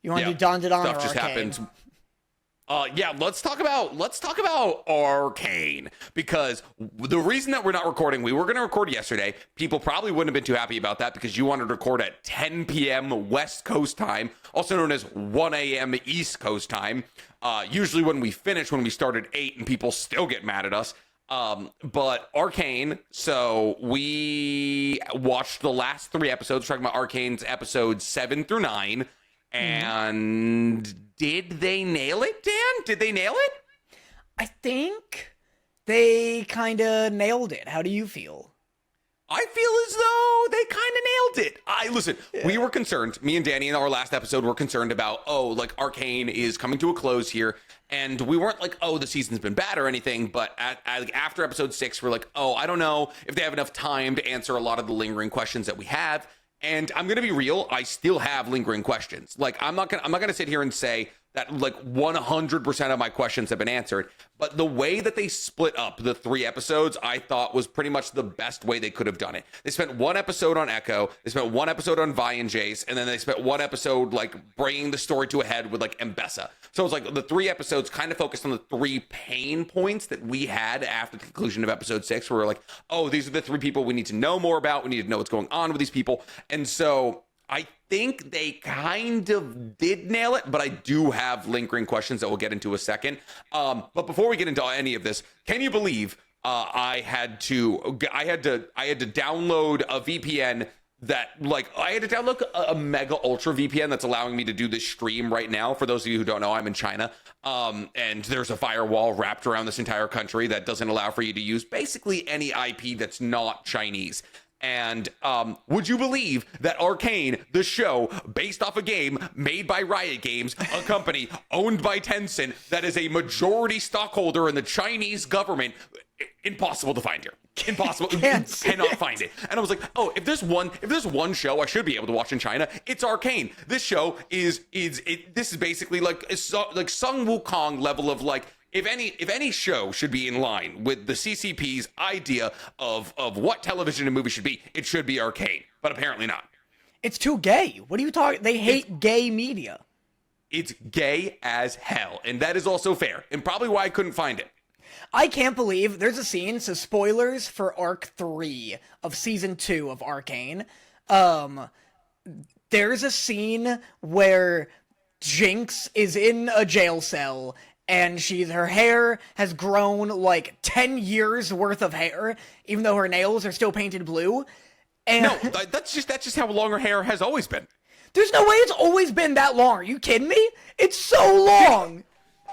You want to do Dawn to Dawn Stuff or just Arcane? happens. Yeah, let's talk about Arcane, because the reason that we're not recording, we were going to record yesterday. People probably wouldn't have been too happy about that because you wanted to record at 10 p.m. West Coast time, also known as 1 a.m. East Coast time. Usually when we start at 8 and people still get mad at us. But Arcane, so we watched the last 3 episodes, talking about Arcane's episodes 7 through 9. And did they nail it, Dan? Did they nail it? I think they kind of nailed it. How do you feel? I feel as though they kind of nailed it. Listen, we were concerned. Me and Danny in our last episode were concerned about, Arcane is coming to a close here. And we weren't like, the season's been bad or anything. But after episode 6, we're like, I don't know if they have enough time to answer a lot of the lingering questions that we have. And I'm going to be real, I still have lingering questions. Like, I'm not going to sit here and say that, 100% of my questions have been answered. But the way that they split up the 3 episodes, I thought was pretty much the best way they could have done it. They spent 1 episode on Echo, they spent 1 episode on Vi and Jace, and then they spent 1 episode, bringing the story to a head with, Mbessa. So it's the 3 episodes kind of focused on the 3 pain points that we had after the conclusion of episode 6, where we're like, these are the 3 people we need to know more about. We need to know what's going on with these people. And so I think they kind of did nail it, but I do have lingering questions that we'll get into a second. But before we get into any of this, can you believe I had to download a VPN that I had to download a mega ultra VPN that's allowing me to do this stream right now. For those of you who don't know, I'm in China. And there's a firewall wrapped around this entire country that doesn't allow for you to use basically any IP that's not Chinese. And would you believe that Arcane, the show based off a game made by Riot Games, a company owned by Tencent that is a majority stockholder in the Chinese government, impossible to find here. Impossible. Cannot find it. And I was like, if there's one show I should be able to watch in China, it's Arcane. This show this is basically like Sung Wukong level of if any show should be in line with the CCP's idea of what television and movie should be, it should be Arcane. But apparently not. It's too gay. What are you talking? They hate gay media. It's gay as hell. And that is also fair. And probably why I couldn't find it. I can't believe there's a scene, so spoilers for Arc 3 of Season 2 of Arcane. There's a scene where Jinx is in a jail cell, and her hair has grown 10 years worth of hair, even though her nails are still painted blue. And no, that's just how long her hair has always been. There's no way it's always been that long. Are you kidding me? It's so long.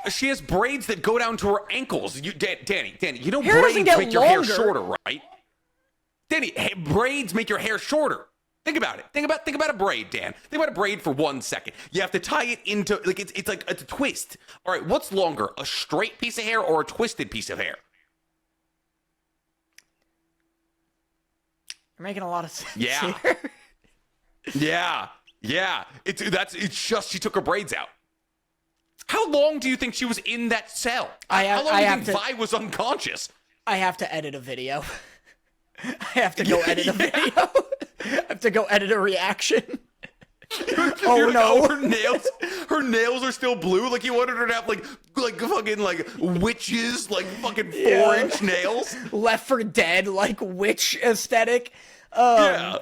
She has braids that go down to her ankles. Danny, you know hair braids make your hair longer. shorter, right? Danny, braids make your hair shorter. Think about it. Think about a braid, Dan. Think about a braid for 1 second. You have to tie it into it's a twist. All right, what's longer, a straight piece of hair or a twisted piece of hair? You're making a lot of sense. Yeah. Here. Yeah. It's just she took her braids out. How long do you think she was in that cell? How long do you think Vi was unconscious? I have to edit a video. I have to go edit a video. I have to go edit a reaction. Oh no! Her nails are still blue. Like you wanted her to have like fucking witches, fucking 4-inch nails. Left 4 Dead, witch aesthetic. Yeah.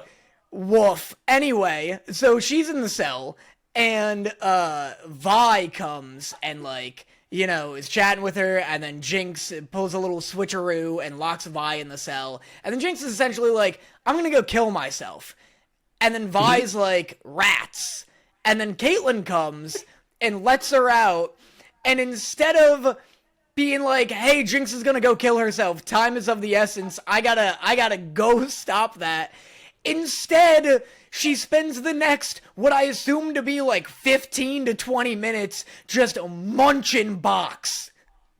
Woof. Anyway, so she's in the cell. And Vi comes and is chatting with her, and then Jinx pulls a little switcheroo and locks Vi in the cell. And then Jinx is essentially I'm gonna go kill myself. And then Vi's rats. And then Caitlyn comes and lets her out, and instead of being hey, Jinx is gonna go kill herself, time is of the essence, I gotta go stop that. Instead, she spends the next, what I assume to be 15 to 20 minutes, just munching box.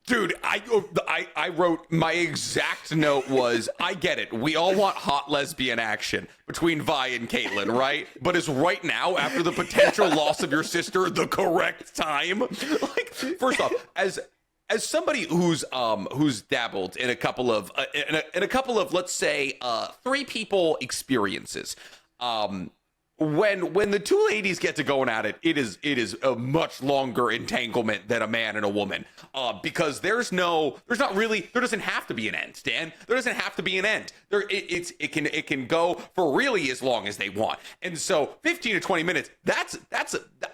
Dude, I wrote, my exact note was, I get it. We all want hot lesbian action between Vi and Caitlyn, right? But is right now, after the potential loss of your sister, the correct time? First off, as somebody who's dabbled in a couple of let's say 3 people experiences, when the two ladies get to going at it, it is a much longer entanglement than a man and a woman, because there doesn't have to be an end, Dan. There doesn't have to be an end. It can go for really as long as they want, and so 15 to 20 minutes.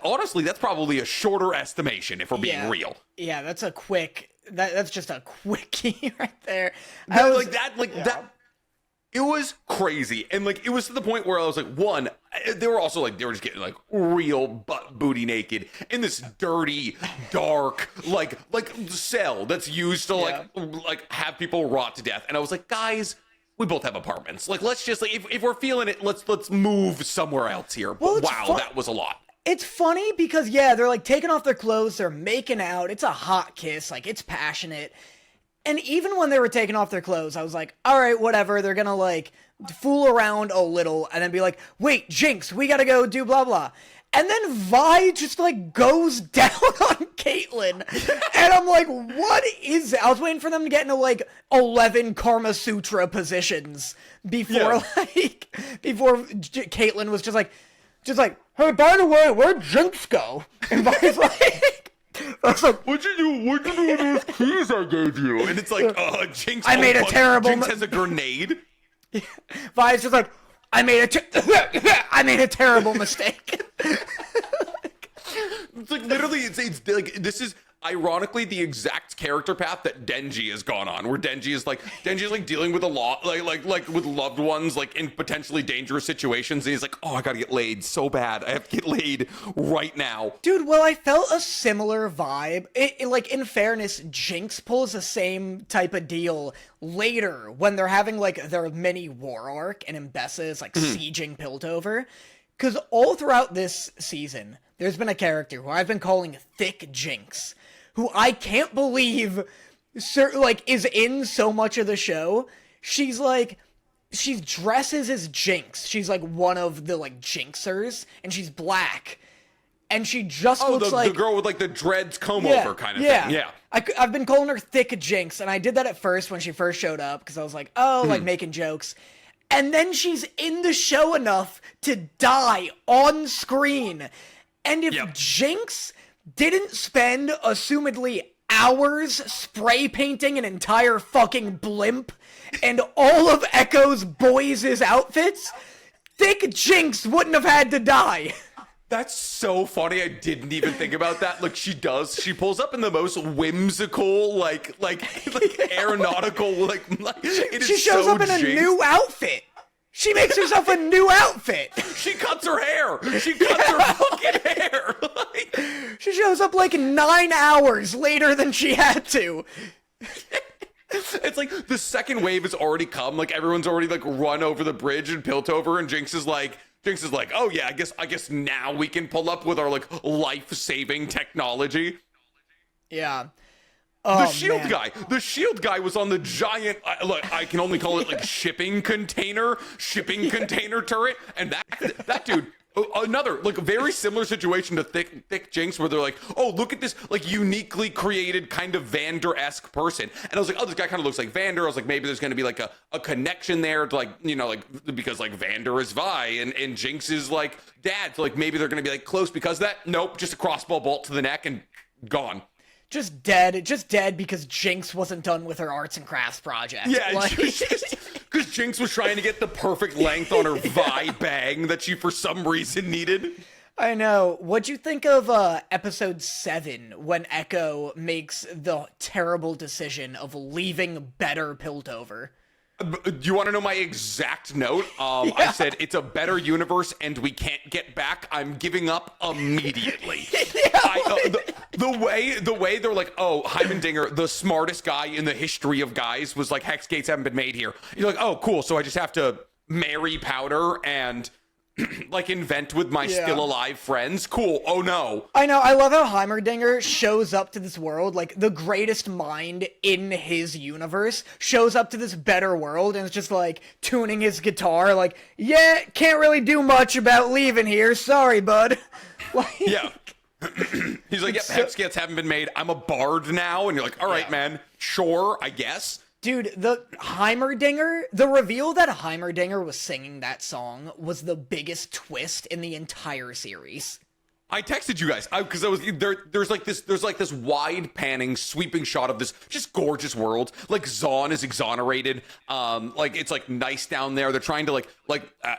Honestly, that's probably a shorter estimation if we're being real. Yeah, that's a quick. That's just a quickie right there. That. It was crazy, and like it was to the point where I was like, one, they were just getting like real butt booty naked in this dirty, dark like cell that's used to like have people rot to death. And I was like, guys, we both have apartments. Like, let's just if we're feeling it, let's move somewhere else here. But wow, that was a lot. It's funny because they're like taking off their clothes, they're making out. It's a hot kiss, like it's passionate. And even when they were taking off their clothes, I was like, all right, whatever. They're going to, like, fool around a little and then be like, wait, Jinx, we got to go do blah, blah. And then Vi just, like, goes down on Caitlyn. And I'm like, what is that? I was waiting for them to get into, like, 11 Karma Sutra positions before Caitlyn was just like, hey, by the way, where'd Jinx go? And Vi's like... I was like, what'd you do with those keys I gave you? And it's like, Jinx. Jinx has a grenade. Vi's just like, I made a terrible mistake. It's like literally, it's like this is ironically the exact character path that Denji has gone on, where Denji is like dealing with a lot, like with loved ones, like in potentially dangerous situations, and he's like, oh, I gotta get laid so bad, I have to get laid right now, dude. Well, I felt a similar vibe. Like, in fairness, Jinx pulls the same type of deal later when they're having like their mini war arc, and Mbessa is like sieging Piltover, because all throughout this season, there's been a character who I've been calling Thick Jinx, who I can't believe is in so much of the show. She dresses as Jinx. She's like one of the like Jinxers, and she's black. And she just looks like... the girl with like the dreads comb over kind of thing. Yeah. I've been calling her Thick Jinx, and I did that at first when she first showed up, because I was like, like making jokes. And then she's in the show enough to die on screen. And if Jinx didn't spend, assumedly, hours spray painting an entire fucking blimp and all of Echo's boys' outfits, Thick Jinx wouldn't have had to die. That's so funny. I didn't even think about that. Like, she does. She pulls up in the most whimsical, like aeronautical, she shows up in a new outfit. She makes herself a new outfit. She cuts her hair. She cuts her fucking hair. She shows up like 9 hours later than she had to. It's like the second wave has already come. Like, everyone's already like run over the bridge and Piltover, and Jinx is like, oh yeah, I guess now we can pull up with our like life-saving technology. Yeah. The shield guy was on the giant, I can only call it like shipping container turret, and that dude, another like very similar situation to Thick Jinx, where they're like, oh, look at this like uniquely created kind of Vander-esque person, and I was like, oh, this guy kind of looks like Vander. I was like, maybe there's going to be like a connection there to, like, you know, like, because like Vander is Vi and Jinx is like dad, so like maybe they're going to be like close because of that. Nope, just a crossbow bolt to the neck and gone. Just dead because Jinx wasn't done with her arts and crafts project. Yeah, because Jinx was trying to get the perfect length on her Vi bang that she for some reason needed. I know. What'd you think of episode 7 when Echo makes the terrible decision of leaving better Piltover? Do you want to know my exact note? I said, it's a better universe and we can't get back. I'm giving up immediately. The way they're like, oh, Heimendinger, the smartest guy in the history of guys, was like, hex gates haven't been made here. You're like, oh, cool. So I just have to marry Powder and like invent with my still alive friends. Cool. Oh no. I know. I love how Heimerdinger shows up to this world, like the greatest mind in his universe shows up to this better world and is just like tuning his guitar, like, yeah, can't really do much about leaving here. Sorry, bud. Like, yeah. He's like, yep, hex gates haven't been made. I'm a bard now. And you're like, all right, man, sure, I guess. Dude, the Heimerdinger, the reveal that Heimerdinger was singing that song was the biggest twist in the entire series. I texted you guys because I was there. There's like this wide panning, sweeping shot of this just gorgeous world. Like Zahn is exonerated. Like it's like nice down there. They're trying to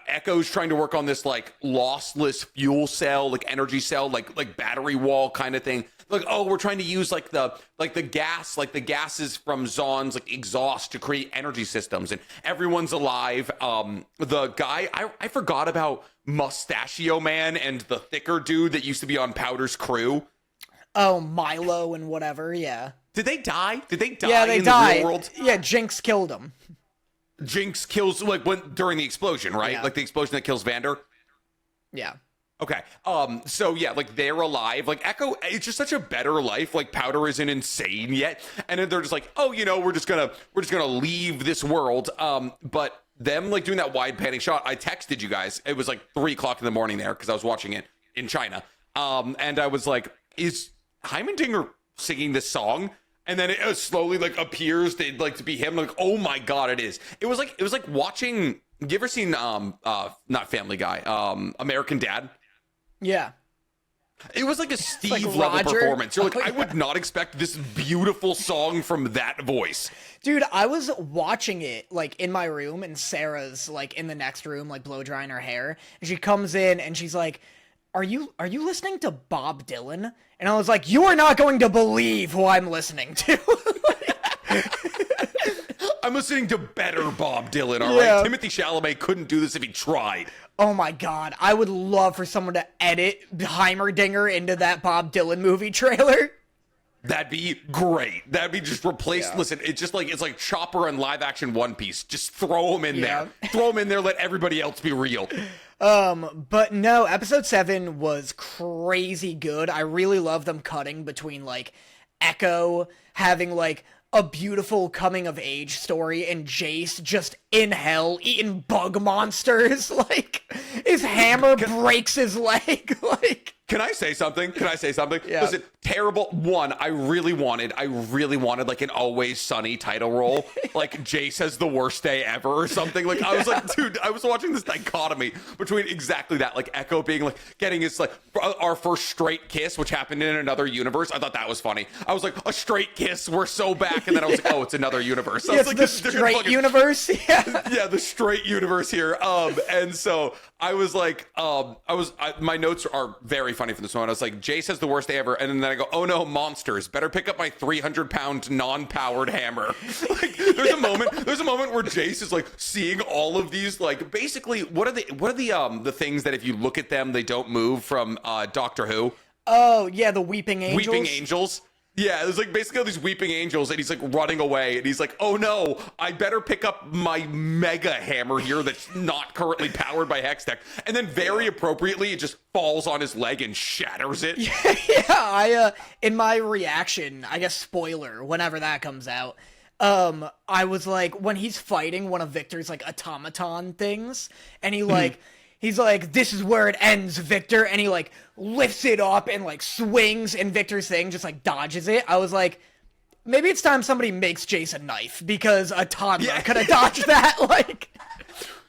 Echo's trying to work on this like lossless fuel cell, like energy cell, like battery wall kind of thing. Like, oh, we're trying to use the gases from Zahn's like exhaust to create energy systems, and everyone's alive. The guy I forgot about Mustachio Man and the thicker dude that used to be on Powder's crew. Oh, Milo and whatever, yeah. Did they die? Yeah, they in died. the real world? Yeah, Jinx killed him. Jinx kills during the explosion, right? Yeah. Like the explosion that kills Vander. Yeah. Okay. So yeah, like they're alive. Like Echo, it's just such a better life. Like Powder isn't insane yet, and then they're just like, oh, we're just gonna leave this world. But them like doing that wide panning shot. I texted you guys. It was like 3:00 in the morning there because I was watching it in China. And I was like, is Heimerdinger singing this song? And then it slowly like appears to be him. Like, oh my god, it is. It was like watching. You ever seen not Family Guy, American Dad? Yeah. It was like a Steve like level Roger. performance. You're like, Oh, yeah. I would not expect this beautiful song from that voice. Dude, I was watching it, like, in my room, and Sarah's, like, in the next room, like, blow-drying her hair, and she comes in, and she's like, are you listening to Bob Dylan? And I was like, you are not going to believe who I'm listening to. I'm listening to better Bob Dylan, all Yeah. right? Timothy Chalamet couldn't do this if he tried. Oh my god, I would love for someone to edit Heimerdinger into that Bob Dylan movie trailer. That'd be great. That'd be just replaced. Yeah. Listen, it's like Chopper and live action One Piece. Just throw him in Yeah. there. Throw him in there. Let everybody else be real. But no, episode 7 was crazy good. I really love them cutting between, like, Echo having, like, a beautiful coming-of-age story and Jace just in hell eating bug monsters. Like, his hammer breaks his leg. Like... Can I say something? Yeah. Listen, terrible. One, I really wanted like an Always Sunny title role. Like Jace has the worst day ever or something. Like I was like, dude, I was watching this dichotomy between exactly that. Like Echo being like getting his like our first straight kiss, which happened in another universe. I thought that was funny. I was like, a straight kiss, we're so back. And then I was like, oh, it's another universe. I Yeah, was it's like, the straight universe. Yeah. Yeah, the straight universe here. And so I was like, my notes are very funny from this one. I was like, Jace has the worst day ever, and then I go, oh no, monsters! Better pick up my 300-pound non-powered hammer. Like, there's a moment where Jace is like seeing all of these, like, basically, what are the things that if you look at them they don't move from Doctor Who? Oh yeah, the Weeping Angels. Weeping Angels. Yeah, there's like basically all these weeping angels, and he's like running away, and he's like, oh no, I better pick up my mega hammer here that's not currently powered by Hextech. And then very appropriately, it just falls on his leg and shatters it. Yeah, in my reaction, I guess spoiler, whenever that comes out, I was like, when he's fighting one of Victor's like automaton things, and he's like, this is where it ends, Victor, and he like lifts it up and like swings, and Victor's thing just like dodges it. I was like, maybe it's time somebody makes Jace a knife, because a toddler could have dodged that. Like,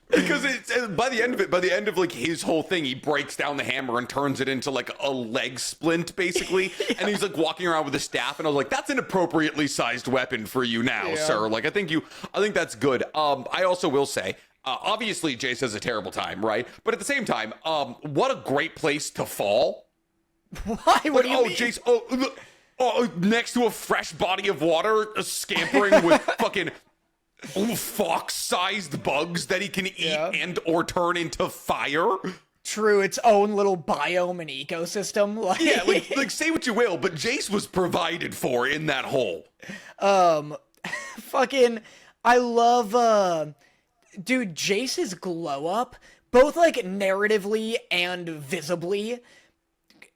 because it's by the end of like his whole thing, he breaks down the hammer and turns it into like a leg splint, basically. Yeah. And he's like walking around with a staff, and I was like, that's an appropriately sized weapon for you now, sir. Like, I think that's good. I also will say, obviously Jace has a terrible time, right? But at the same time, what a great place to fall. Why? What do you mean? Jace, next to a fresh body of water, scampering with fucking fox-sized bugs that he can eat and or turn into fire. True, its own little biome and ecosystem. Like, yeah, like say what you will, but Jace was provided for in that hole. Fucking, I love, dude, Jace's glow up, both like narratively and visibly.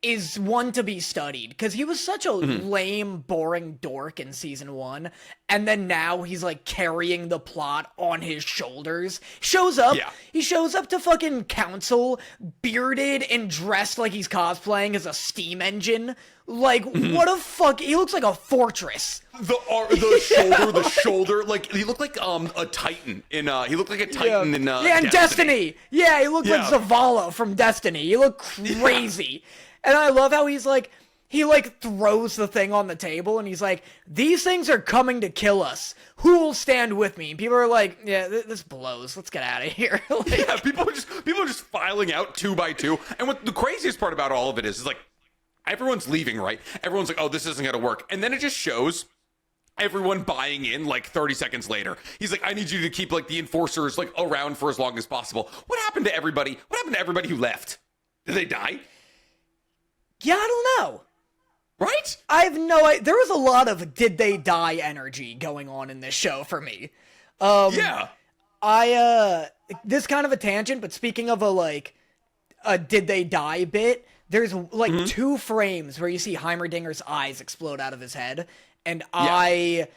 is one to be studied because he was such a lame, boring dork in season 1, and then now he's like carrying the plot on his shoulders. He shows up to fucking council, bearded and dressed like he's cosplaying as a steam engine. Like, what a fuck, he looks like a fortress. The shoulder, like, he looked like a Titan in, he looked like a Titan in, and Destiny. Yeah, he looked like Zavala from Destiny. He looked crazy. And I love how he's like, he like throws the thing on the table and he's like, these things are coming to kill us. Who will stand with me? And people are like, yeah, this blows. Let's get out of here. Like, yeah, people are just filing out 2 by 2. And what the craziest part about all of it is like, everyone's leaving, right? Everyone's like, oh, this isn't going to work. And then it just shows everyone buying in like 30 seconds later. He's like, I need you to keep like the enforcers like around for as long as possible. What happened to everybody? What happened to everybody who left? Did they die? Yeah, I don't know. Right? I have no idea. There was a lot of did they die energy going on in this show for me. Yeah. This kind of a tangent, but speaking of a did they die bit, there's like 2 frames where you see Heimerdinger's eyes explode out of his head, and I've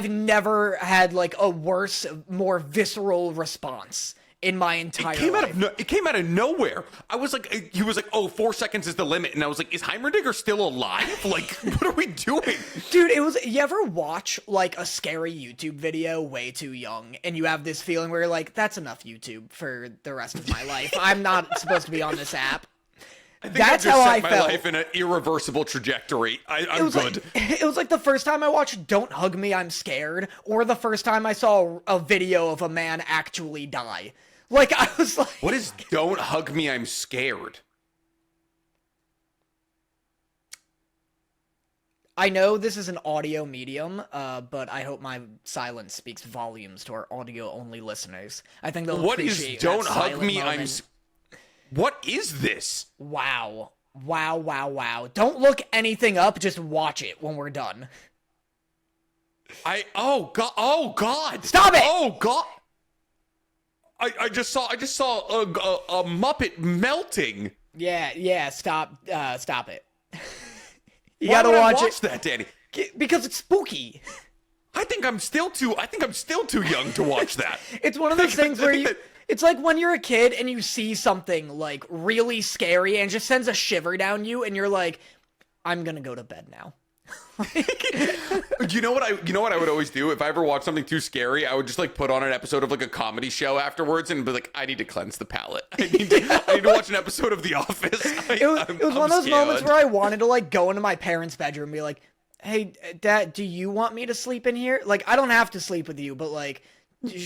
never had like a worse, more visceral response in my entire life. It came out of nowhere. I was like, he was like, oh, 4 seconds is the limit. And I was like, is Heimerdinger still alive? Like, what are we doing? Dude, you ever watch like a scary YouTube video way too young and you have this feeling where you're like, that's enough YouTube for the rest of my life. I'm not supposed to be on this app. That's how I felt. My life in an irreversible trajectory. I'm good. It was like the first time I watched Don't Hug Me, I'm Scared, or the first time I saw a video of a man actually die. Like, I was like... What is Don't Hug Me, I'm Scared? I know this is an audio medium, but I hope my silence speaks volumes to our audio-only listeners. I think they'll appreciate Don't Hug Me, I'm... What is this? Wow. Wow. Don't look anything up, just watch it when we're done. Oh God. Stop it! Oh God. I just saw a Muppet melting. Yeah, stop it. You Why gotta would I watch watch that, Danny? Because it's spooky. I think I'm still too young to watch that. It's one of those things where it's like when you're a kid and you see something like really scary and it just sends a shiver down you and you're like, I'm gonna go to bed now. You know what I would always do if I ever watched something too scary? I would just like put on an episode of like a comedy show afterwards and be like, I need to cleanse the palate. I need to watch an episode of The Office. It was one of those moments where I wanted to like go into my parents' bedroom and be like, hey, Dad, do you want me to sleep in here? Like, I don't have to sleep with you, but like,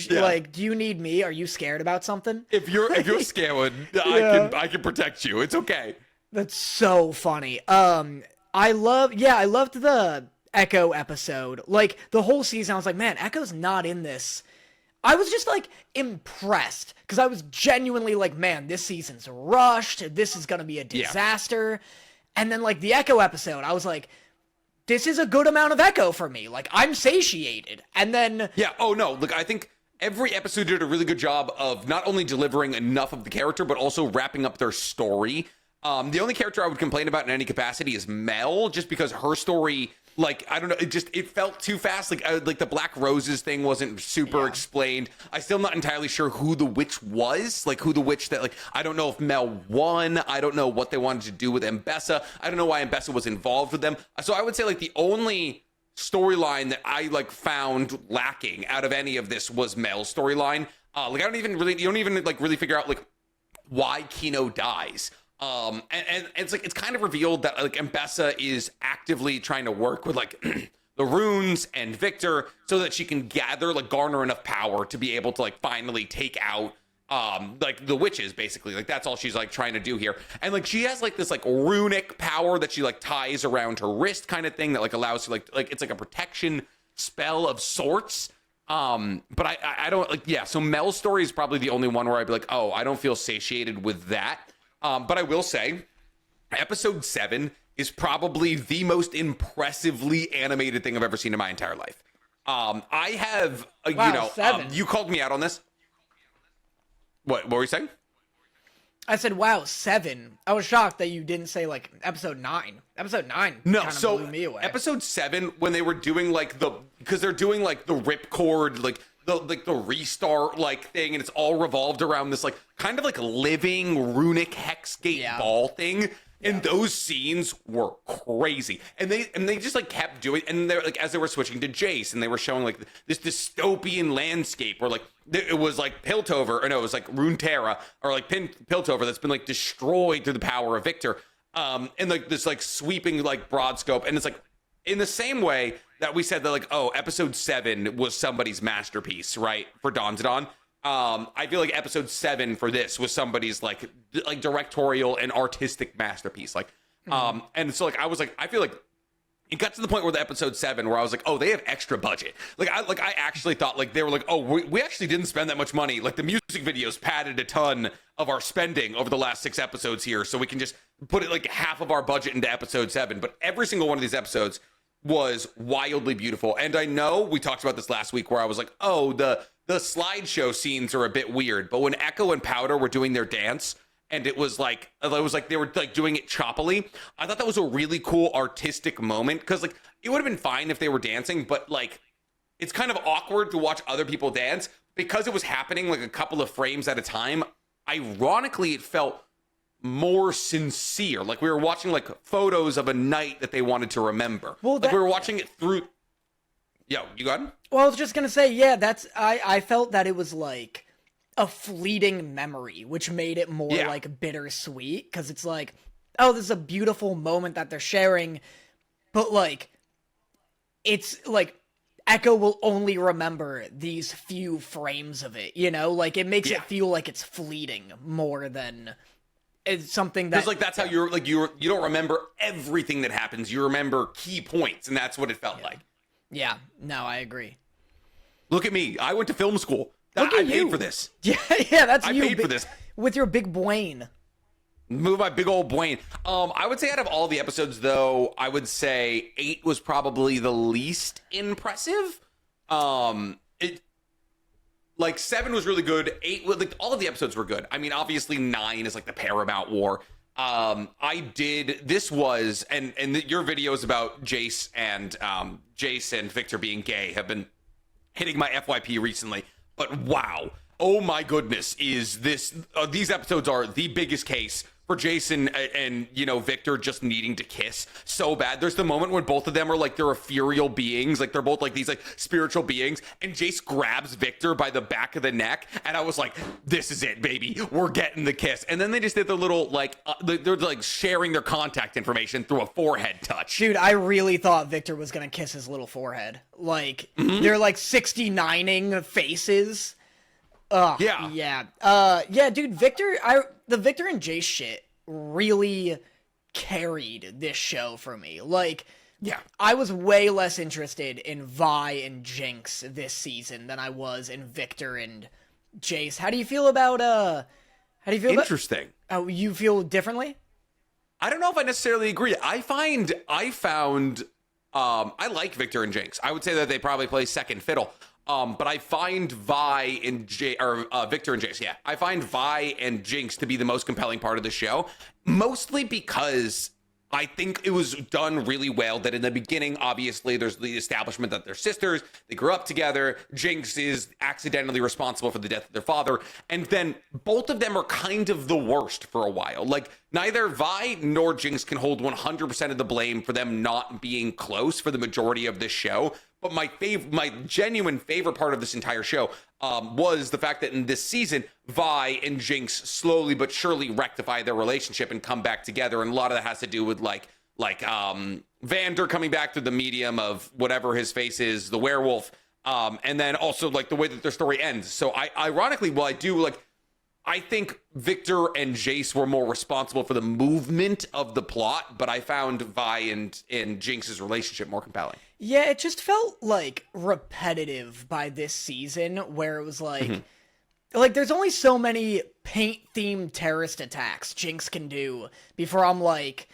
like, do you need me? Are you scared about something? If you're scared, I can protect you. It's okay. That's so funny. I loved the Echo episode. Like, the whole season, I was like, man, Echo's not in this. I was just, like, impressed. Because I was genuinely like, man, this season's rushed. This is gonna be a disaster. Yeah. And then, like, the Echo episode, I was like, this is a good amount of Echo for me. Like, I'm satiated. And then... Yeah, oh, no. Look, I think every episode did a really good job of not only delivering enough of the character, but also wrapping up their story. The only character I would complain about in any capacity is Mel, just because her story, like, I don't know, it felt too fast. Like the Black Roses thing wasn't super explained. I'm still not entirely sure who the witch was, like who the witch that, like, I don't know if Mel won. I don't know what they wanted to do with Mbessa. I don't know why Mbessa was involved with them. So I would say like the only storyline that I like found lacking out of any of this was Mel's storyline. You don't even like really figure out like why Kino dies. And it's like, it's kind of revealed that like Mbessa is actively trying to work with like the runes and Victor so that she can garner enough power to be able to like finally take out like the witches, basically. Like that's all she's like trying to do here. And like she has like this like runic power that she like ties around her wrist kind of thing that like allows her like it's like a protection spell of sorts. But I don't like, so Mel's story is probably the only one where I'd be like, oh, I don't feel satiated with that. But I will say, episode 7 is probably the most impressively animated thing I've ever seen in my entire life. I have, 7. You called me out on this. What were you saying? I said, wow, 7. I was shocked that you didn't say, like, episode 9. Episode 9 No, kind of so blew me away. episode 7, when they were doing like because they're doing like the ripcord, like the restart like thing, and it's all revolved around this like kind of like living runic hexgate ball thing. And those scenes were crazy, and they just like kept doing, and they're like as they were switching to Jace, and they were showing like this dystopian landscape where like it was like Piltover, or no, it was like Runeterra, or like Piltover that's been like destroyed through the power of Victor, and like this like sweeping like broad scope, and it's like in the same way that we said that like episode 7 was somebody's masterpiece, right, for Dawn to Dawn. I feel like episode 7 for this was somebody's like directorial and artistic masterpiece. Like, and so like, I feel like it got to the point where the episode 7 where I was like, oh, they have extra budget. I actually thought like, they were like, oh, we actually didn't spend that much money. Like the music videos padded a ton of our spending over the last 6 episodes here. So we can just put it like half of our budget into episode 7. But every single one of these episodes was wildly beautiful. And I know we talked about this last week where I was like, oh, the slideshow scenes are a bit weird, but when Echo and Powder were doing their dance, and it was like they were like doing it choppily, I thought that was a really cool artistic moment, because like it would have been fine if they were dancing, but like it's kind of awkward to watch other people dance because it was happening like a couple of frames at a time. Ironically, it felt more sincere, like we were watching like photos of a night that they wanted to remember. Well, like we were watching it through. Yo, you got it? Well, I was just gonna say, yeah, I felt that it was like a fleeting memory, which made it more like bittersweet, because it's like, oh, this is a beautiful moment that they're sharing, but like, it's like Echo will only remember these few frames of it, you know? Like, it makes it feel like it's fleeting more than it's something that... Because, like, that's how you're, like, you don't remember everything that happens. You remember key points, and that's what it felt like. Yeah, no, I agree. Look at me. I went to film school. I paid for this. Yeah, that's you. I paid for this. With your big brain. Move my big old brain. I would say out of all the episodes, though, I would say 8 was probably the least impressive. 7 was really good. 8, like all of the episodes were good. I mean, obviously 9 is like the Paramount War. This was, and your videos about Jace and Victor being gay have been hitting my FYP recently. But wow, oh my goodness, is this? These episodes are the biggest case for Jason and Victor just needing to kiss so bad. There's the moment when both of them are like they're ethereal beings, like they're both like these like spiritual beings, and Jace grabs Victor by the back of the neck, and I was like, this is it, baby, we're getting the kiss. And then they just did the little like they're like sharing their contact information through a forehead touch. Dude, I really thought Victor was gonna kiss his little forehead. Like they're like 69ing faces. Yeah, dude, the Victor and Jace shit really carried this show for me. Like, I was way less interested in Vi and Jinx this season than I was in Victor and Jace. How do you feel about, Interesting. Oh, you feel differently? I don't know if I necessarily agree. I like Victor and Jinx. I would say that they probably play second fiddle. But I find Victor and Jace, I find Vi and Jinx to be the most compelling part of the show, mostly because I think it was done really well that in the beginning, obviously, there's the establishment that they're sisters, they grew up together, Jinx is accidentally responsible for the death of their father, and then both of them are kind of the worst for a while. Like, neither Vi nor Jinx can hold 100% of the blame for them not being close for the majority of this show. But my genuine favorite part of this entire show was the fact that in this season, Vi and Jinx slowly but surely rectify their relationship and come back together. And a lot of that has to do with like Vander coming back through the medium of whatever his face is, the werewolf. And then also like the way that their story ends. So I think Victor and Jace were more responsible for the movement of the plot, but I found Vi and Jinx's relationship more compelling. Yeah, it just felt like repetitive by this season, where it was like, there's only so many paint-themed terrorist attacks Jinx can do before I'm like,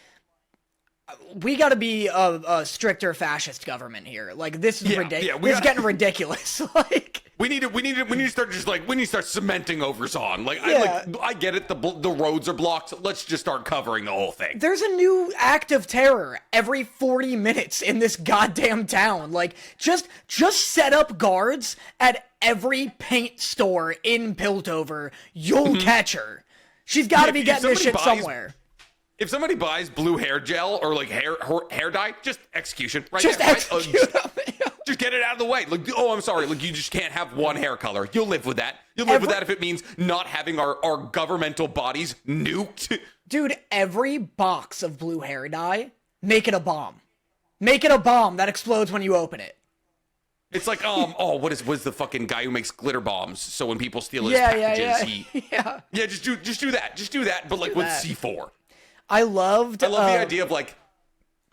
we gotta be a stricter fascist government here. Like, this is ridiculous. This is getting ridiculous. Like... We need to start we need to start cementing over Zahn. Yeah. I get it. The roads are blocked. Let's just start covering the whole thing. There's a new act of terror every 40 minutes in this goddamn town. Like, just set up guards at every paint store in Piltover. You'll catch her. She's got to be getting this shit somewhere. If somebody buys blue hair gel or like hair dye, just execution. Right just there, execute them. Just get it out of the way. Like, oh, I'm sorry. Like, you just can't have one hair color. You'll live with that. You'll live with that if it means not having our governmental bodies nuked. Dude, every box of blue hair dye, make it a bomb. Make it a bomb that explodes when you open it. It's like, what is the fucking guy who makes glitter bombs? So when people steal his packages, yeah, just do that. Just do that, but like with C4. I love the idea of like,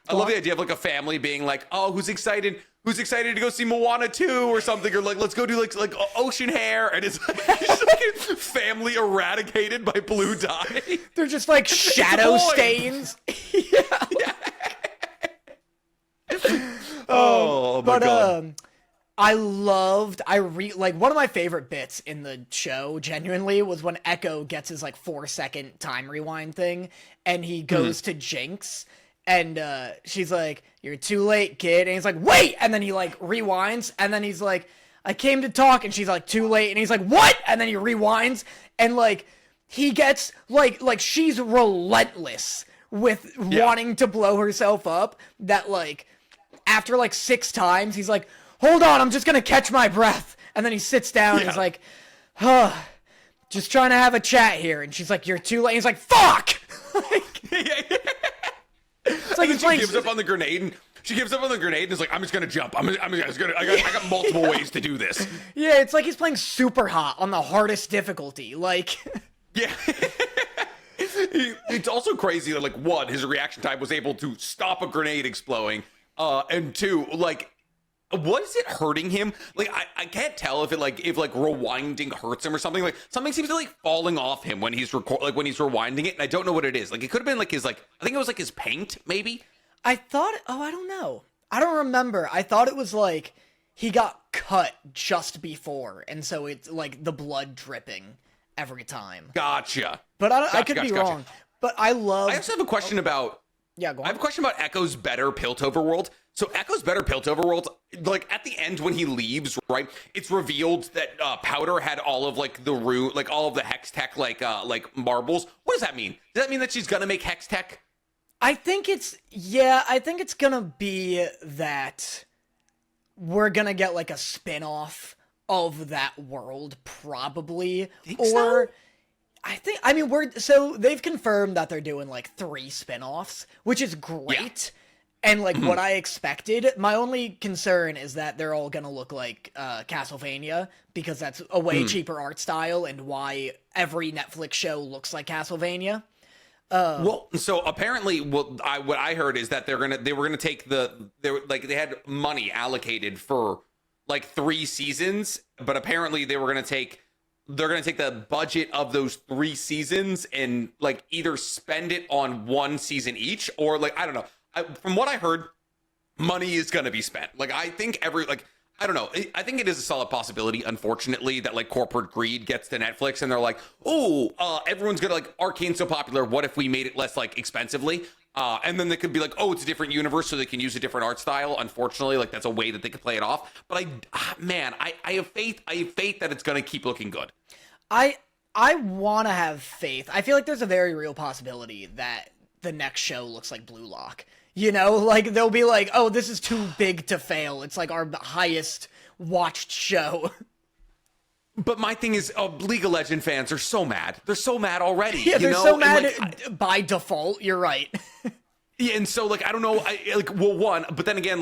a family being like, oh, who's excited to go see Moana 2 or something, or like, let's go do like ocean hair, and it's like, family eradicated by blue dye. They're just like shadow stains. Yeah. Oh my god. One of my favorite bits in the show, genuinely, was when Echo gets his, 4-second time rewind thing, and he goes to Jinx, and, she's like, you're too late, kid, and he's like, wait! And then he, rewinds, and then he's like, I came to talk, and she's like, too late, and he's like, what? And then he rewinds, and, he gets, she's relentless with wanting to blow herself up, that, after, 6 times, he's like, hold on, I'm just gonna catch my breath. And then he sits down and he's like, just trying to have a chat here. And she's like, you're too late. And he's like, fuck! It's like, she gives up on the grenade and is like, I'm just gonna jump. I got multiple ways to do this. Yeah, it's like he's playing super hot on the hardest difficulty. Yeah. It's also crazy that, one, his reaction time was able to stop a grenade exploding. And 2, what is it hurting him? I can't tell if rewinding hurts him or something. Something seems to falling off him when he's when he's rewinding it, and I don't know what it is. It could have been his I think it was his paint, maybe. I thought, I don't know. I don't remember. I thought it was he got cut just before, and so it's the blood dripping every time. Gotcha. But I could be wrong. But I also have a question about. Yeah, go on. I have a question about Echo's better Piltover world. So Echo's better Piltover world, at the end when he leaves, right? It's revealed that Powder had all of the root, all of the hex tech, marbles. What does that mean? Does that mean that she's gonna make hex tech? I think it's gonna be that we're gonna get a spin-off of that world, probably. Think so? They've confirmed that they're doing 3 spin-offs, which is great. Yeah. And what I expected. My only concern is that they're all gonna look like Castlevania, because that's a way cheaper art style, and why every Netflix show looks like Castlevania. So apparently, what I heard is that they were gonna take they had money allocated for 3 seasons, but apparently they're gonna take the budget of those 3 seasons and either spend it on 1 season each, or I don't know. From what I heard, money is gonna be spent. I think I don't know. I think it is a solid possibility, unfortunately, that corporate greed gets to Netflix and they're like, oh, everyone's gonna Arcane's so popular. What if we made it less expensively? And then they could be oh, it's a different universe, so they can use a different art style. Unfortunately, that's a way that they could play it off. But I have faith. I have faith that it's gonna keep looking good. I want to have faith. I feel like there's a very real possibility that the next show looks like Blue Lock. They'll be oh, this is too big to fail. It's our highest watched show. But my thing is, League of Legends fans are so mad. They're so mad already. Yeah, they're so mad by default. You're right. Yeah, and so I don't know. One, but then again,